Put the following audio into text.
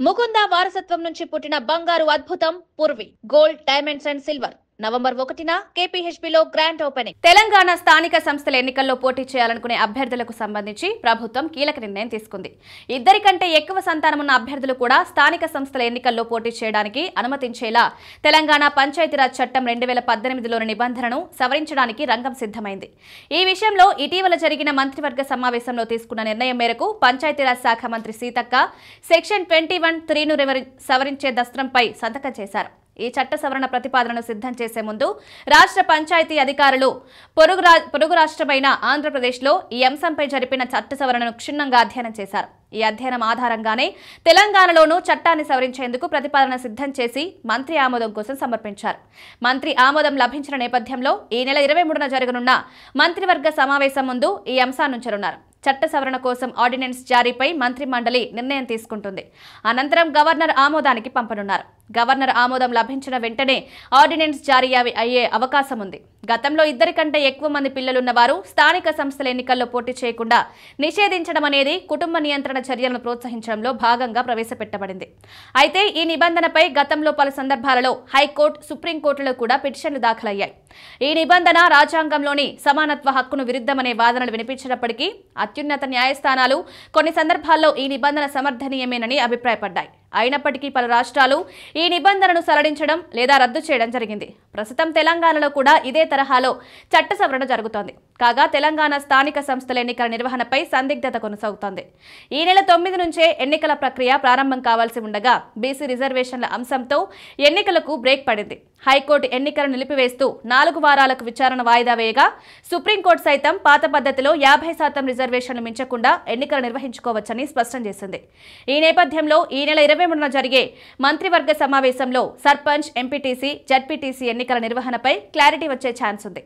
ముకుంద వారసత్వం నుంచి పుట్టిన బంగారు అద్భుతం Purvi gold diamonds and silver November 1న కేపీహెచ్బీలో గ్రాండ్ ఓపెనింగ్. తెలంగాణ స్థానిక సంస్థల ఎన్నికల్లో పోటీ చేయాలనుకునే అభ్యర్థులకు సంబంధించి ప్రభుత్వం కీలక నిర్ణయం తీసుకుంది. ఇద్దరికంటే ఎక్కువ సంతానం ఉన్న అభ్యర్థులు కూడా స్థానిక సంస్థల ఎన్నికల్లో పోటీ చేయడానికి అనుమతించేలా తెలంగాణ పంచాయతీరాజ్ చట్టం 2018లోని నిబంధనను సవరించడానికి రంగం సిద్ధమైంది. ఈ విషయంలో ఇటీవల జరిగిన మంత్రివర్గ సమావేశంలో తీసుకున్న నిర్ణయం మేరకు పంచాయతీరాజ్ శాఖ మంత్రి సీతక్క సెక్షన్ 21(3)ను సవరించే దస్త్రంపై సంతకం చేశారు. ఈ చట్ట సవరణ ప్రతిపాదనను సిద్ధం చేసే ముందు రాష్ట్ర పంచాయతీ అధికారులు పొరుగు రాష్ట్రమైన ఆంధ్రప్రదేశ్లో ఈ అంశంపై జరిపిన చట్ట సవరణను క్షుణ్ణంగా అధ్యయనం చేశారు. ఈ అధ్యయనం ఆధారంగానే తెలంగాణలోనూ చట్టాన్ని సవరించేందుకు ప్రతిపాదన సిద్ధం చేసి మంత్రి ఆమోదం కోసం సమర్పించారు. మంత్రి ఆమోదం లభించిన నేపథ్యంలో ఈ నెల 23న జరగనున్న మంత్రివర్గ సమావేశం ముందు ఈ అంశాన్నుంచనున్నారు. చట్ట సవరణ కోసం ఆర్డినెన్స్ జారీపై మంత్రి మండలి నిర్ణయం తీసుకుంటుంది. అనంతరం గవర్నర్ ఆమోదానికి పంపనున్నారు. గవర్నర్ ఆమోదం లభించిన వెంటనే ఆర్డినెన్స్ జారీ అయ్యే అవకాశం ఉంది. గతంలో ఇద్దరికంటే ఎక్కువ మంది పిల్లలున్న వారు స్థానిక సంస్థల ఎన్నికల్లో పోటీ చేయకుండా నిషేధించడం అనేది కుటుంబ నియంత్రణ చర్యలను ప్రోత్సహించడంలో భాగంగా ప్రవేశపెట్టబడింది. అయితే ఈ నిబంధనపై గతంలో పలు సందర్భాలలో హైకోర్టు, సుప్రీంకోర్టులో కూడా పిటిషన్లు దాఖలయ్యాయి. ఈ నిబంధన రాజ్యాంగంలోని సమానత్వ హక్కును విరుద్ధమనే వాదనలు వినిపించినప్పటికీ అత్యున్నత న్యాయస్థానాలు కొన్ని సందర్భాల్లో ఈ నిబంధన సమర్థనీయమేనని అభిప్రాయపడ్డాయి. అయినప్పటికీ పలు రాష్ట్రాలు ఈ నిబంధనను సడలించడం లేదా రద్దు చేయడం జరిగింది. ప్రస్తుతం తెలంగాణలో కూడా ఇదే తరహాలో చట్ట సవరణ జరుగుతోంది. కాగా తెలంగాణ స్థానిక సంస్థల ఎన్నికల నిర్వహణపై సందిగ్ధత కొనసాగుతోంది. ఈ నెల 9 నుంచే ఎన్నికల ప్రక్రియ ప్రారంభం కావాల్సి ఉండగా బీసీ రిజర్వేషన్ల అంశంతో ఎన్నికలకు బ్రేక్ పడింది. హైకోర్టు ఎన్నికలను నిలిపివేస్తూ 4 వారాలకు విచారణ వాయిదా వేయగా సుప్రీంకోర్టు సైతం పాత పద్ధతిలో 50% రిజర్వేషన్లు మించకుండా ఎన్నికలు నిర్వహించుకోవచ్చని స్పష్టం చేసింది. ఈ నేపథ్యంలో ఈ నెల 23న జరిగే మంత్రివర్గ సమావేశంలో సర్పంచ్, ఎంపీటీసీ, జడ్పీటీసీ ఎన్నికల నిర్వహణపై క్లారిటీ వచ్చే ఛాన్స్ ఉంది.